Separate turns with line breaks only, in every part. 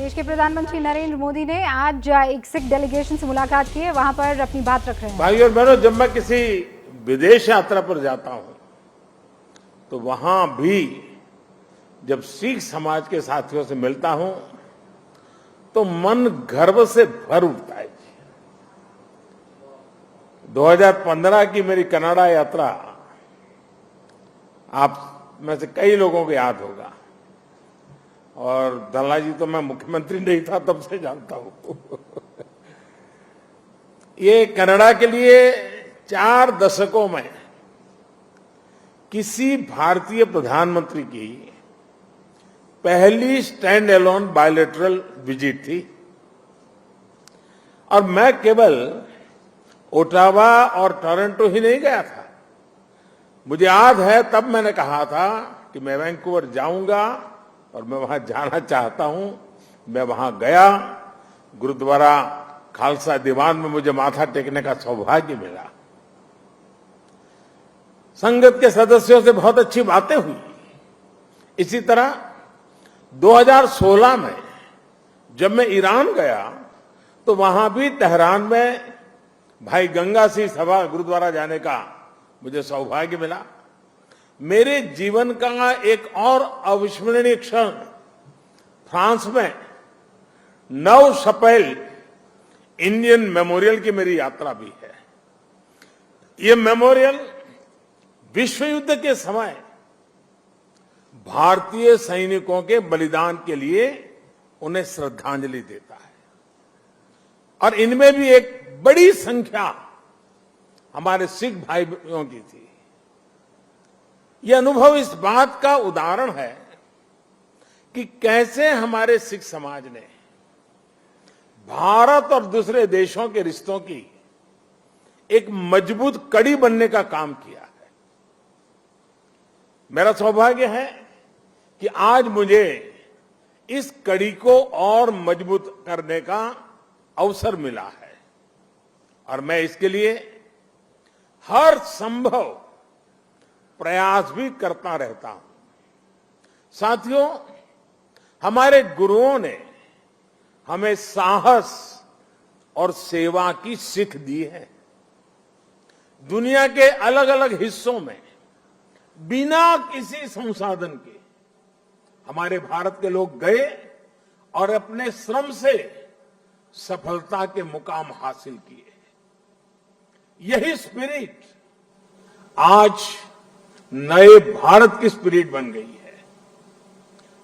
देश के प्रधानमंत्री नरेंद्र मोदी ने आज एक सिख डेलीगेशन से मुलाकात की है, वहां पर अपनी बात रख रहे हैं।
भाई और बहनों, जब मैं किसी विदेश यात्रा पर जाता हूं तो वहां भी जब सिख समाज के साथियों से मिलता हूं तो मन गर्व से भर उठता है। 2015 की मेरी कनाडा यात्रा आप में से कई लोगों को याद होगा, और दल्ला जी तो मैं मुख्यमंत्री नहीं था तब से जानता हूं। ये कनाडा के लिए 4 दशकों में किसी भारतीय प्रधानमंत्री की पहली स्टैंड एलोन बायलैटरल विजिट थी, और मैं केवल ओटावा और टोरंटो ही नहीं गया था। मुझे याद है तब मैंने कहा था कि मैं वैंकूवर जाऊंगा और मैं वहां जाना चाहता हूं। मैं वहां गया, गुरुद्वारा खालसा दीवान में मुझे माथा टेकने का सौभाग्य मिला। संगत के सदस्यों से बहुत अच्छी बातें हुई। इसी तरह 2016 में जब मैं ईरान गया तो वहां भी तेहरान में भाई गंगा सिंह सभा गुरुद्वारा जाने का मुझे सौभाग्य मिला। मेरे जीवन का एक और अविस्मरणीय क्षण फ्रांस में 9 शपेल इंडियन मेमोरियल की मेरी यात्रा भी है। ये मेमोरियल विश्व युद्ध के समय भारतीय सैनिकों के बलिदान के लिए उन्हें श्रद्धांजलि देता है, और इनमें भी एक बड़ी संख्या हमारे सिख भाइयों की थी। यह अनुभव इस बात का उदाहरण है कि कैसे हमारे सिख समाज ने भारत और दूसरे देशों के रिश्तों की एक मजबूत कड़ी बनने का काम किया है। मेरा सौभाग्य है कि आज मुझे इस कड़ी को और मजबूत करने का अवसर मिला है, और मैं इसके लिए हर संभव प्रयास भी करता रहता हूं। साथियों, हमारे गुरुओं ने हमें साहस और सेवा की सीख दी है। दुनिया के अलग अलग हिस्सों में बिना किसी संसाधन के हमारे भारत के लोग गए और अपने श्रम से सफलता के मुकाम हासिल किए। यही स्पिरिट आज नए भारत की स्पिरिट बन गई है।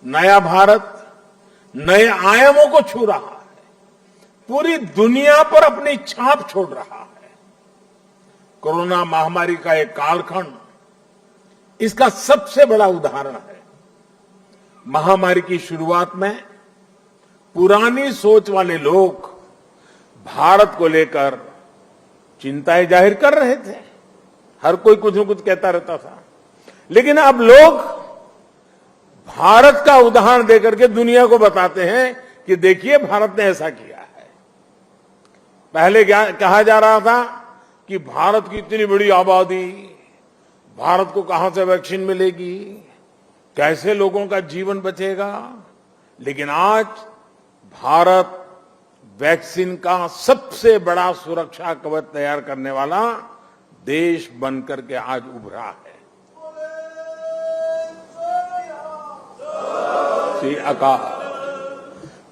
नया भारत नए आयामों को छू रहा है, पूरी दुनिया पर अपनी छाप छोड़ रहा है। कोरोना महामारी का एक कालखंड इसका सबसे बड़ा उदाहरण है। महामारी की शुरुआत में पुरानी सोच वाले लोग भारत को लेकर चिंताएं जाहिर कर रहे थे। हर कोई कुछ न कुछ कहता रहता था, लेकिन अब लोग भारत का उदाहरण देकर के दुनिया को बताते हैं कि देखिए भारत ने ऐसा किया है। पहले कहा जा रहा था कि भारत की इतनी बड़ी आबादी, भारत को कहां से वैक्सीन मिलेगी, कैसे लोगों का जीवन बचेगा। लेकिन आज भारत वैक्सीन का सबसे बड़ा सुरक्षा कवच तैयार करने वाला देश बनकर के आज उभरा है। श्री अकाल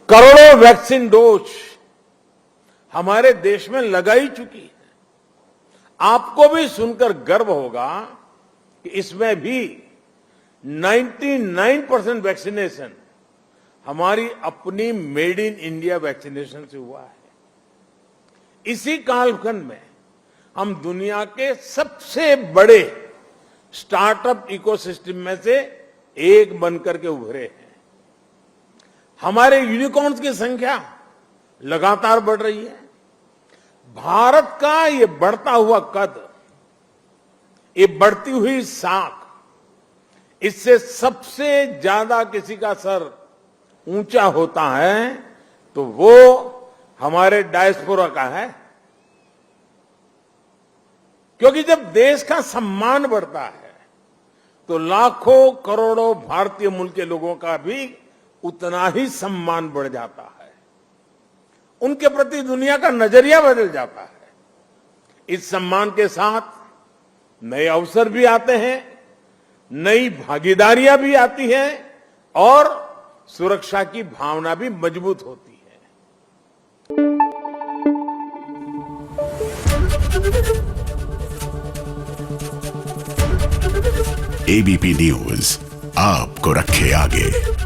करोड़ों वैक्सीन डोज हमारे देश में लगाई चुकी है। आपको भी सुनकर गर्व होगा कि इसमें भी 99% वैक्सीनेशन हमारी अपनी मेड इन इंडिया वैक्सीनेशन से हुआ है। इसी कालखंड में हम दुनिया के सबसे बड़े स्टार्टअप इकोसिस्टम में से एक बनकर के उभरे हैं। हमारे यूनिकॉर्न्स की संख्या लगातार बढ़ रही है। भारत का ये बढ़ता हुआ कद, ये बढ़ती हुई साख, इससे सबसे ज्यादा किसी का सर ऊंचा होता है तो वो हमारे डायस्पोरा का है। क्योंकि जब देश का सम्मान बढ़ता है तो लाखों करोड़ों भारतीय मूल के लोगों का भी उतना ही सम्मान बढ़ जाता है। उनके प्रति दुनिया का नजरिया बदल जाता है। इस सम्मान के साथ नए अवसर भी आते हैं, नई भागीदारियां भी आती हैं और सुरक्षा की भावना भी मजबूत होती है।
एबीपी न्यूज आपको रखे आगे।